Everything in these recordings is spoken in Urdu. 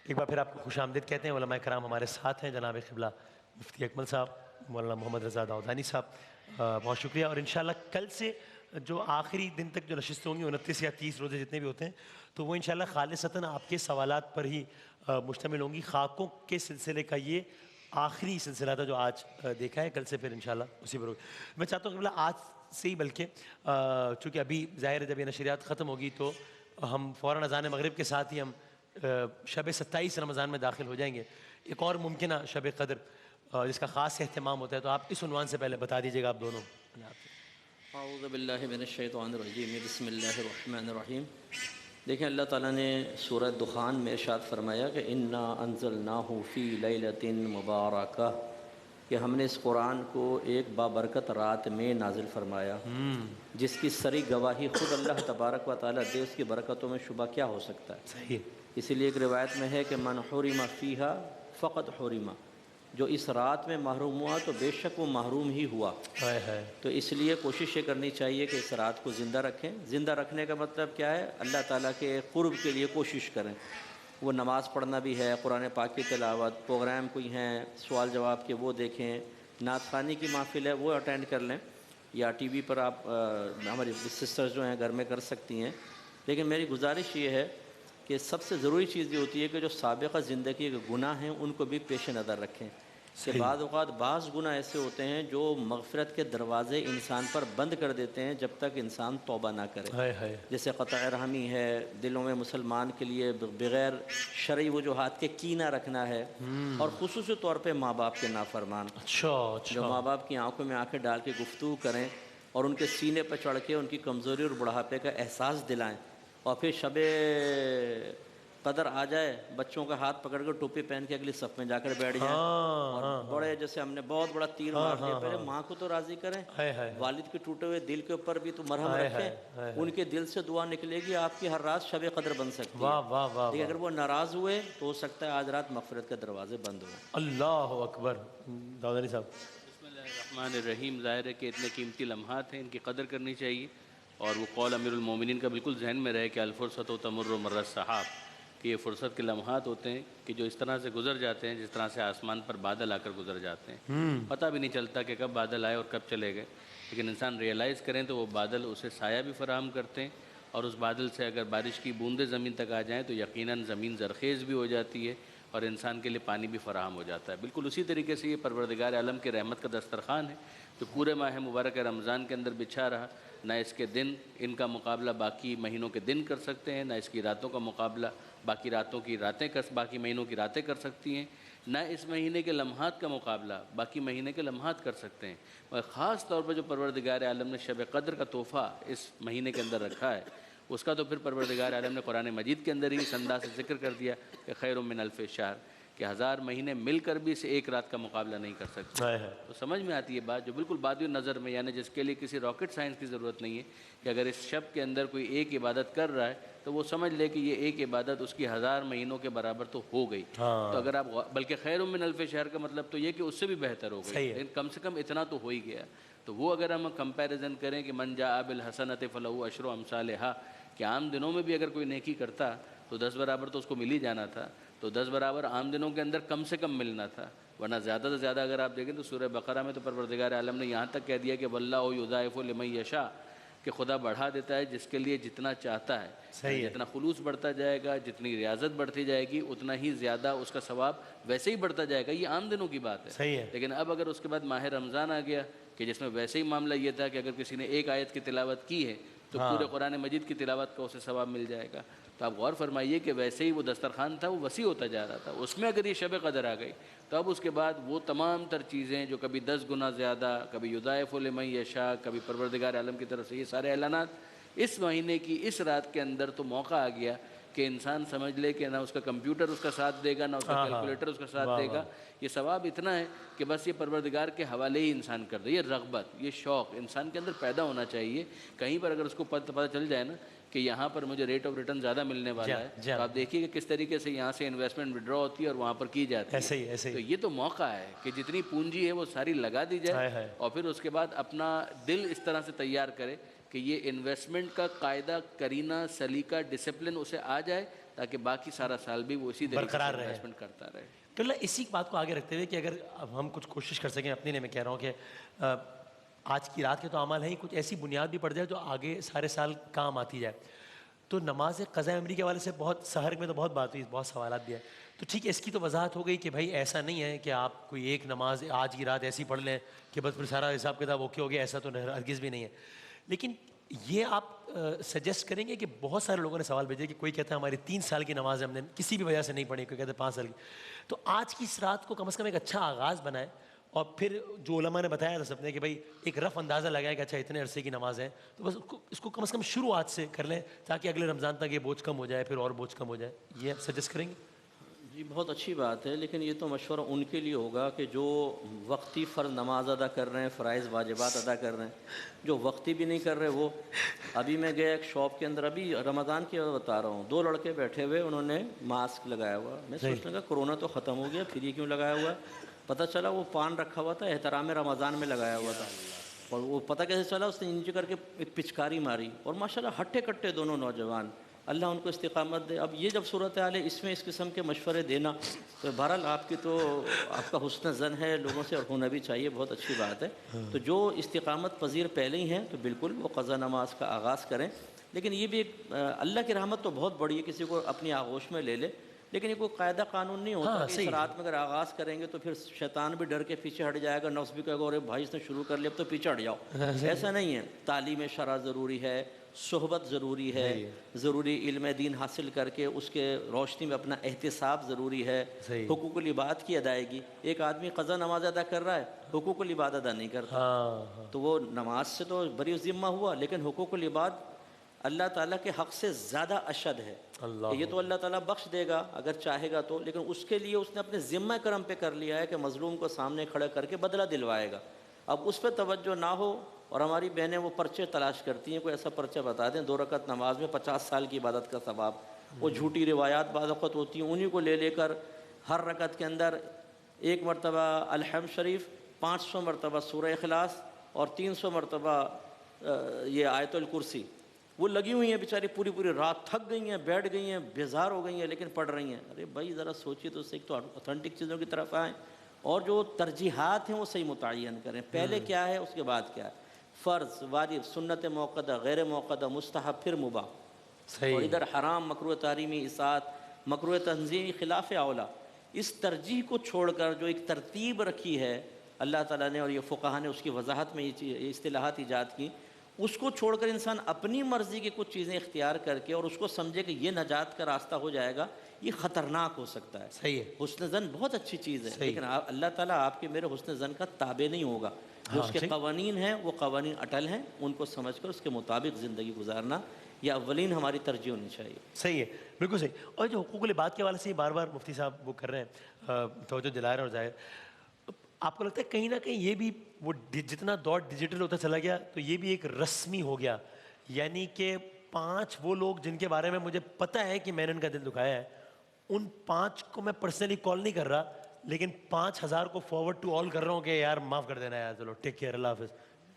ایک بار پھر آپ کو خوش آمدید کہتے ہیں۔ علماء کرام ہمارے ساتھ ہیں، جناب قبلہ مفتی اکمل صاحب، مولانا محمد رضا داؤدانی صاحب، بہت شکریہ۔ اور انشاءاللہ کل سے جو آخری دن تک جو نشستیں ہوں گی 29 یا 30 روزے جتنے بھی ہوتے ہیں، تو وہ انشاءاللہ خالصتاً آپ کے سوالات پر ہی مشتمل ہوں گی۔ خاکوں کے سلسلے کا یہ آخری سلسلہ تھا جو آج دیکھا ہے، کل سے پھر انشاءاللہ اسی پر ہوگی۔ میں چاہتا ہوں قبلہ آج سے ہی، بلکہ چونکہ ابھی ظاہر ہے جب یہ نشریات ختم ہوگی تو ہم فوراً اذان مغرب کے ساتھ ہی ہم شب 27 رمضان میں داخل ہو جائیں گے، ایک اور ممکنہ شب قدر جس کا خاص اہتمام ہوتا ہے، تو آپ اس عنوان سے پہلے بتا دیجیے گا آپ دونوں۔ اعوذ باللہ من الشیطان الرجیم، بسم اللہ الرحمن الرحیم۔ دیکھیں اللہ تعالیٰ نے سورہ دخان میں ارشاد فرمایا کہ انا انزلناہ فی لیلۃ مبارکہ، کہ ہم نے اس قرآن کو ایک بابرکت رات میں نازل فرمایا، جس کی سری گواہی خود اللہ تبارک و تعالیٰ دے، اس کی برکتوں میں شبہ کیا ہو سکتا ہے۔ صحیح۔ اسی لیے ایک روایت میں ہے کہ من حرم فیہا فقد حرم، جو اس رات میں محروم ہوا تو بے شک وہ محروم ہی ہوا۔ تو اس لیے کوشش یہ کرنی چاہیے کہ اس رات کو زندہ رکھیں۔ زندہ رکھنے کا مطلب کیا ہے؟ اللہ تعالیٰ کے قرب کے لیے کوشش کریں۔ وہ نماز پڑھنا بھی ہے، قرآن پاک کی تلاوت، پروگرام کوئی ہیں سوال جواب کے وہ دیکھیں، نعت خوانی کی محفل ہے وہ اٹینڈ کر لیں، یا ٹی وی پر آپ ہماری سسٹرز جو ہیں گھر میں کر سکتی ہیں۔ لیکن میری گزارش یہ ہے کہ سب سے ضروری چیز یہ ہوتی ہے کہ جو سابقہ زندگی کے گناہ ہیں ان کو بھی پیش نظر رکھیں، کہ بعض اوقات بعض گناہ ایسے ہوتے ہیں جو مغفرت کے دروازے انسان پر بند کر دیتے ہیں جب تک انسان توبہ نہ کرے، جیسے قطع رحمی ہے، دلوں میں مسلمان کے لیے بغیر شرعی وجوہات کے کینہ رکھنا ہے، اور خصوصی طور پہ ماں باپ کے نافرمان، جو ماں باپ کی آنکھوں میں آنکھیں ڈال کے گفتگو کریں اور ان کے سینے پر چڑھ کے ان کی کمزوری اور بڑھاپے کا احساس دلائیں، اور پھر شب قدر آ جائے بچوں کا ہاتھ پکڑ کر ٹوپی پہن کے اگلی صف میں جا کر بیٹھ جائیں، اور بڑے جیسے ہم نے بہت بڑا تیر مار لیا، پہلے ماں کو تو راضی کریں، والد کے ٹوٹے ہوئے دل کے اوپر بھی تو مرہم رکھیں، ان کے دل سے دعا نکلے گی، آپ کی ہر رات شب قدر بن سکتی ہے۔ لیکن اگر وہ ناراض ہوئے تو ہو سکتا ہے آج رات مغفرت کے دروازے بند ہوں۔ اللہ اکبر۔ داؤدانی صاحب۔ بسم اللہ الرحمن الرحیم۔ ظاہر ہے کہ اتنے قیمتی لمحات ہیں، ان کی قدر کرنی چاہیے، اور وہ قول امیر المومنین کا بالکل ذہن میں رہے کہ الفرصت تمر مر السحاب، کہ یہ فرصت کے لمحات ہوتے ہیں کہ جو اس طرح سے گزر جاتے ہیں جس طرح سے آسمان پر بادل آ کر گزر جاتے ہیں، پتہ بھی نہیں چلتا کہ کب بادل آئے اور کب چلے گئے، لیکن انسان ریئلائز کریں تو وہ بادل اسے سایہ بھی فراہم کرتے ہیں، اور اس بادل سے اگر بارش کی بوندیں زمین تک آ جائیں تو یقیناً زمین زرخیز بھی ہو جاتی ہے اور انسان کے لیے پانی بھی فراہم ہو جاتا ہے۔ بالکل اسی طریقے سے یہ پروردگار عالم کے رحمت کا دسترخوان ہے جو پورے ماہ مبارک رمضان کے اندر بچھا رہا، نہ اس کے دن ان کا مقابلہ باقی مہینوں کے دن کر سکتے ہیں، نہ اس کی راتوں کا مقابلہ باقی باقی مہینوں کی راتیں کر سکتی ہیں، نہ اس مہینے کے لمحات کا مقابلہ باقی مہینے کے لمحات کر سکتے ہیں، اور خاص طور پر جو پروردگار عالم نے شب قدر کا تحفہ اس مہینے کے اندر رکھا ہے، اس کا تو پھر پروردگار عالم نے قرآن مجید کے اندر ہی اس انداز سے ذکر کر دیا کہ خیر من الف شہر، کہ 1000 مہینے مل کر بھی اسے ایک رات کا مقابلہ نہیں کر سکتے۔ تو سمجھ میں آتی ہے بات جو بالکل بادی نظر میں، یعنی جس کے لیے کسی راکٹ سائنس کی ضرورت نہیں ہے، کہ اگر اس شب کے اندر کوئی ایک عبادت کر رہا ہے تو وہ سمجھ لے کہ یہ ایک عبادت اس کی 1000 مہینوں کے برابر تو ہو گئی۔ تو اگر آپ بلکہ خیر من الف شہر کا مطلب تو یہ کہ اس سے بھی بہتر ہو گئی، لیکن کم سے کم اتنا تو ہو ہی گیا۔ تو وہ اگر ہم کمپیریزن کریں کہ من جاء بالحسنۃ فلہ عشر امثالھا، کہ عام دنوں میں بھی اگر کوئی نیکی کرتا تو 10 برابر تو اس کو مل ہی جانا تھا، تو 10 برابر عام دنوں کے اندر کم سے کم ملنا تھا، ورنہ زیادہ سے زیادہ اگر آپ دیکھیں تو سورہ بقرہ میں تو پروردگار عالم نے یہاں تک کہہ دیا کہ واللہ یضاعف لمن یشاء، کہ خدا بڑھا دیتا ہے جس کے لیے جتنا چاہتا ہے، جتنا خلوص بڑھتا جائے گا، جتنی ریاضت بڑھتی جائے گی، اتنا ہی زیادہ اس کا ثواب ویسے ہی بڑھتا جائے گا۔ یہ عام دنوں کی بات ہے، لیکن اب اگر اس کے بعد ماہ رمضان آ گیا کہ جس میں ویسے ہی معاملہ یہ تھا کہ اگر کسی نے ایک آیت کی تلاوت کی ہے تو پورے قرآن مجید کی تلاوت کا اسے ثواب مل جائے گا۔ تو آپ غور فرمائیے کہ ویسے ہی وہ دسترخوان تھا وہ وسیع ہوتا جا رہا تھا، اس میں اگر یہ شب قدر آ گئی تو اب اس کے بعد وہ تمام تر چیزیں جو کبھی 10 گنا زیادہ، کبھی یضاعف لمن یشاء، کبھی پروردگار عالم کی طرف سے یہ سارے اعلانات، اس مہینے کی اس رات کے اندر تو موقع آ گیا کہ انسان سمجھ لے کہ نہ اس کا کمپیوٹر اس کا ساتھ دے گا، نہ اس کا کیلکولیٹر اس کا ساتھ دے گا، یہ ثواب اتنا ہے کہ بس یہ پروردگار کے حوالے ہی انسان کر دے۔ یہ رغبت، یہ شوق انسان کے اندر پیدا ہونا چاہیے۔ کہیں پر اگر اس کو پتہ چل جائے نا کہ یہاں پر مجھے ریٹ آف ریٹرن زیادہ ملنے والا ہے، تو آپ دیکھیے کہ کس طریقے سے یہاں سے انویسٹمنٹ وڈرا ہوتی ہے اور وہاں پر کی جاتی ہے۔ تو یہ تو موقع ہے کہ جتنی پونجی ہے وہ ساری لگا دی جائے، اور پھر اس کے بعد اپنا دل اس طرح سے تیار کرے کہ یہ انویسٹمنٹ کا قاعدہ، کرینہ، سلیقہ، ڈسپلن اسے آ جائے، تاکہ باقی سارا سال بھی وہ اسی طریقے سے برقرار رہے. انویسٹمنٹ کرتا رہے. تو اللہ اسی بات کو آگے رکھتے ہوئے کہ اگر اب ہم کچھ کوشش کر سکیں اپنے لیے، میں کہہ رہا ہوں کہ آج کی رات کے تو اعمال ہیں ہی، کچھ ایسی بنیاد بھی پڑ جائے جو آگے سارے سال کام آتی جائے. تو نماز قضاء عمری کے حوالے سے بہت سحر میں تو بہت بات ہوئی، بہت سوالات بھی ہیں. تو ٹھیک ہے، اس کی تو وضاحت ہو گئی کہ بھائی ایسا نہیں ہے کہ آپ کوئی ایک نماز آج کی رات ایسی پڑھ لیں کہ بس پھر سارا حساب کتاب اوکے ہو گیا، ایسا تو ہرگز بھی نہیں ہے. لیکن یہ آپ سجیسٹ کریں گے کہ بہت سارے لوگوں نے سوال بھیجے کہ کوئی کہتا ہے ہماری 3 سال کی نماز ہم نے کسی بھی وجہ سے نہیں پڑھی، کوئی کہتا ہے 5 سال کی. تو آج کی اس رات کو کم از کم ایک اچھا آغاز بنائیں، اور پھر جو علماء نے بتایا تھا سب نے کہ بھائی ایک رف اندازہ لگائے کہ اچھا اتنے عرصے کی نماز ہے، تو بس اس کو کم از کم شروعات سے کر لیں تاکہ اگلے رمضان تک یہ بوجھ کم ہو جائے، پھر اور بوجھ کم ہو جائے. یہ آپ سجیسٹ کریں گے؟ جی بہت اچھی بات ہے، لیکن یہ تو مشورہ ان کے لیے ہوگا کہ جو وقتی فرض نماز ادا کر رہے ہیں، فرائض واجبات ادا کر رہے ہیں. جو وقتی بھی نہیں کر رہے وہ، ابھی میں گیا ایک شاپ کے اندر، ابھی رمضان کی بتا رہا ہوں، 2 لڑکے بیٹھے ہوئے، انہوں نے ماسک لگایا ہوا. میں سوچنے لگا کورونا تو ختم ہو گیا، پھر یہ کیوں لگایا ہوا ہے؟ پتہ چلا وہ پان رکھا ہوا تھا، احترام رمضان میں لگایا ہوا تھا. اور وہ پتہ کیسے چلا، اس نے انج کر کے ایک پچکاری ماری، اور ماشاءاللہ ہٹے کٹے دونوں نوجوان. اللہ ان کو استقامت دے. اب یہ جب صورتحال ہے، اس میں اس قسم کے مشورے دینا، تو بہرحال آپ کا حسن زن ہے لوگوں سے، اور ہونا بھی چاہیے، بہت اچھی بات ہے. تو جو استقامت پذیر پہلے ہی ہیں تو بالکل وہ قضا نماز کا آغاز کریں. لیکن یہ بھی ایک اللہ کی رحمت تو بہت بڑی ہے، کسی کو اپنی آغوش میں لے لے، لیکن یہ کوئی قاعدہ قانون نہیں ہوتا کہ اس رات میں اگر آغاز کریں گے تو پھر شیطان بھی ڈر کے پیچھے ہٹ جائے گا، نفس بھی کہے گا ارے بھائی اس نے شروع کر لیا اب تو پیچھے ہٹ جاؤ. ایسا نہیں ہے. تعلیم شرع ضروری ہے، صحبت ضروری ہے، ضروری علم دین حاصل کر کے اس کے روشنی میں اپنا احتساب ضروری ہے. حقوق العباد کی ادائیگی. ایک آدمی قضا نماز ادا کر رہا ہے، حقوق العباد ادا نہیں کرتا، تو وہ نماز سے تو بری ذمہ ہوا، لیکن حقوق العباد اللہ تعالیٰ کے حق سے زیادہ اشد ہے. یہ تو اللہ تعالیٰ بخش دے گا اگر چاہے گا تو، لیکن اس کے لیے اس نے اپنے ذمہ کرم پہ کر لیا ہے کہ مظلوم کو سامنے کھڑا کر کے بدلہ دلوائے گا. اب اس پہ توجہ نہ ہو، اور ہماری بہنیں وہ پرچے تلاش کرتی ہیں، کوئی ایسا پرچہ بتا دیں 2 رکعت نماز میں 50 سال کی عبادت کا ثواب. وہ جھوٹی روایات بعض وقت ہوتی ہیں، انہی کو لے لے کر ہر رکعت کے اندر 1 مرتبہ الحمد شریف، 500 مرتبہ سورہ اخلاص، اور 300 مرتبہ یہ آیت الکرسی. وہ لگی ہوئی ہیں بیچاری، پوری رات تھک گئی ہیں، بیٹھ گئی ہیں، بیزار ہو گئی ہیں، لیکن پڑھ رہی ہیں. ارے بھائی ذرا سوچیے تو، ایک تو اوتھینٹک چیزوں کی طرف آئیں، اور جو ترجیحات ہیں وہ صحیح متعین کریں. پہلے کیا ہے، اس کے بعد کیا ہے. فرض، واجب، سنت موقدہ، غیر موقدہ، مستحب، پھر مباح. اور ادھر حرام، مکروہ تحریمی، اطاعت، مکروہ تنزیہی، خلاف اولا. اس ترجیح کو چھوڑ کر جو ایک ترتیب رکھی ہے اللہ تعالیٰ نے، اور یہ فقہا نے اس کی وضاحت میں یہ اصطلاحات ایجاد کی، اس کو چھوڑ کر انسان اپنی مرضی کی کچھ چیزیں اختیار کر کے اور اس کو سمجھے کہ یہ نجات کا راستہ ہو جائے گا، یہ خطرناک ہو سکتا ہے. صحیح ہے. حسن زن بہت اچھی چیز ہے، لیکن اللہ تعالیٰ آپ کے میرے حسن زن کا تابع نہیں ہوگا. جو اس کے قوانین ہیں وہ قوانین اٹل ہیں، ان کو سمجھ کر اس کے مطابق زندگی گزارنا یہ اولین ہماری ترجیح ہونی چاہیے. صحیح ہے، بالکل صحیح. اور جو حقوق العباد کے حوالے سے بار بار مفتی صاحب وہ کر رہے ہیں، توجہ دلا رہے ہیں، اور ظاہر آپ کو لگتا ہے کہیں نہ کہیں یہ بھی وہ جتنا دور ڈیجیٹل ہوتا چلا گیا تو یہ بھی ایک رسمی ہو گیا، یعنی کہ 5 وہ لوگ جن کے بارے میں مجھے پتہ ہے کہ میں نے ان کا دل دکھایا ہے، ان 5 کو میں پرسنلی کال نہیں کر رہا، لیکن 5000 کو فارورڈ ٹو آل کر رہا ہوں کہ یار معاف کر دینا یار، چلو ٹیک کیئر، اللہ حافظ.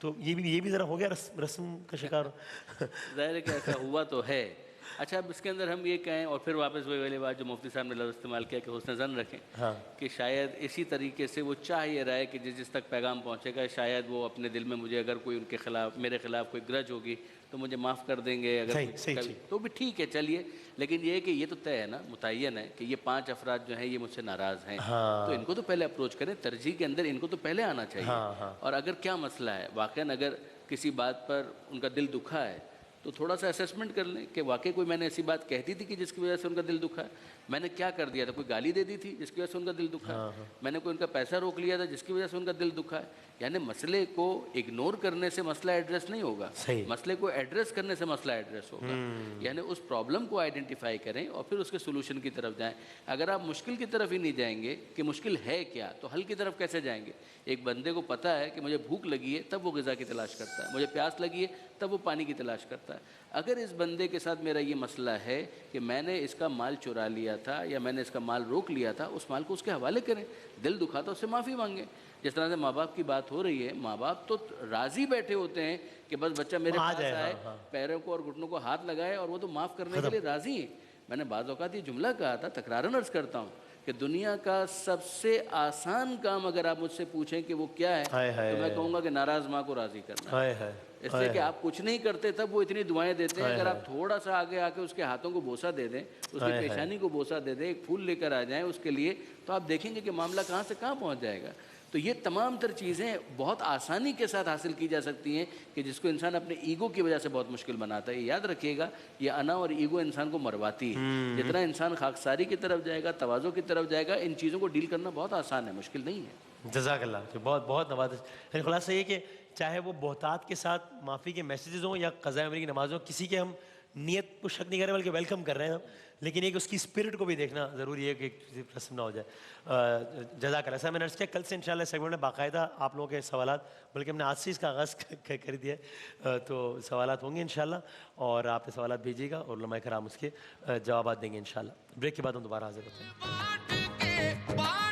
تو یہ بھی ذرا ہو گیا رسم کا شکار. ظاہر ہے کہ ایسا ہوا تو ہے. اچھا اب اس کے اندر ہم یہ کہیں، اور پھر واپس وہی والی بات جو مفتی صاحب نے لفظ استعمال کیا کہ حسن زن رکھیں، کہ شاید اسی طریقے سے وہ چاہ یہ رہا ہے کہ جس تک پیغام پہنچے گا، شاید وہ اپنے دل میں مجھے اگر کوئی ان کے خلاف، میرے خلاف کوئی گرج ہوگی تو مجھے معاف کر دیں گے، اگر تو بھی ٹھیک ہے چلیے. لیکن یہ ہے کہ یہ تو طے ہے نا، متعین ہے کہ یہ 5 افراد جو ہیں یہ مجھ سے ناراض ہیں، تو ان کو تو پہلے اپروچ کریں، ترجیح کے اندر ان کو تو پہلے آنا چاہیے. اور اگر کیا مسئلہ ہے واقعاً، اگر کسی بات پر ان کا دل دکھا ہے تو تھوڑا سا اسیسمنٹ کر لیں کہ واقعی کوئی میں نے ایسی بات کہتی تھی کہ جس کی وجہ سے ان کا دل دکھا ہے، میں نے کیا کر دیا تھا، کوئی گالی دے دی تھی جس کی وجہ سے ان کا دل دکھا ہے، میں نے کوئی ان کا پیسہ روک لیا تھا جس کی وجہ سے ان کا دل دکھا ہے. یعنی مسئلے کو اگنور کرنے سے مسئلہ ایڈریس نہیں ہوگا، مسئلے کو ایڈریس کرنے سے مسئلہ ایڈریس ہوگا. یعنی اس پرابلم کو آئیڈینٹیفائی کریں اور پھر اس کے سولوشن کی طرف جائیں. اگر آپ مشکل کی طرف ہی نہیں جائیں گے کہ مشکل ہے کیا، تو حل کی طرف کیسے جائیں گے. ایک بندے کو پتہ ہے کہ مجھے بھوک لگی ہے تب وہ غذا کی تلاش کرتا ہے، مجھے پیاس لگی ہے تب وہ پانی کی تلاش کرتا ہے. اگر اس بندے کے ساتھ میرا یہ مسئلہ ہے کہ میں نے اس کا مال چرا لیا تھا یا میں نے اس کا مال روک لیا تھا، اس مال کو اس کے حوالے کریں. دل دکھا تو اس سے معافی مانگیں. جس طرح سے ماں باپ کی بات ہو رہی ہے، ماں باپ تو راضی بیٹھے ہوتے ہیں کہ بس بچہ میرے پاس آئے، پیروں کو اور گھٹنوں کو ہاتھ لگائے، اور وہ تو معاف کرنے کے لیے راضی ہیں. میں نے بعض اوقات یہ جملہ کہا تھا، تکرارن عرض کرتا ہوں کہ دنیا کا سب سے آسان کام اگر آپ مجھ سے پوچھیں کہ وہ کیا ہے تو میں کہوں گا کہ ناراض ماں کو راضی کرنا ہے۔ اس لیے کہ آپ کچھ نہیں کرتے تب وہ اتنی دعائیں دیتے ہیں، اگر آپ تھوڑا سا آگے آ کے اس کے ہاتھوں کو بوسہ دے دیں، اس کی پیشانی کو بوسہ دے دیں، ایک پھول لے کر آ جائیں اس کے لیے، تو آپ دیکھیں گے کہ معاملہ کہاں سے کہاں پہنچ جائے گا۔ تو یہ تمام تر چیزیں بہت آسانی کے ساتھ حاصل کی جا سکتی ہیں کہ جس کو انسان اپنے ایگو کی وجہ سے بہت مشکل بناتا ہے۔ یہ یاد رکھیے گا، یہ انا اور ایگو انسان کو مرواتی ہے۔ جتنا انسان خاکساری کی طرف جائے گا، تواضع کی طرف جائے گا، ان چیزوں کو ڈیل کرنا بہت آسان ہے، مشکل نہیں ہے۔ جزاک اللہ، بہت بہت نوازش۔ خلاصہ یہ کہ چاہے وہ بہتات کے ساتھ معافی کے میسیجز ہوں یا قضاء عمری کی نماز ہوں، کسی کے ہم نیت کو شک نہیں کر رہے بلکہ ویلکم کر رہے ہیں، لیکن یہ کہ اس کی اسپرٹ کو بھی دیکھنا ضروری ہے کہ کسی رسم نہ ہو جائے۔ جزاک اللہ۔ میں نے عرض کیا کل سے انشاءاللہ سیگمنٹ میں باقاعدہ آپ لوگوں کے سوالات، بلکہ ہم نے آج سے اس کا آغاز کر دیا ہے، تو سوالات ہوں گے انشاءاللہ، اور آپ سوالات بھیجیے گا اور علماء کرام اس کے جوابات دیں گے انشاءاللہ۔ بریک کے بعد ہم دوبارہ حاضر ہوتے ہیں۔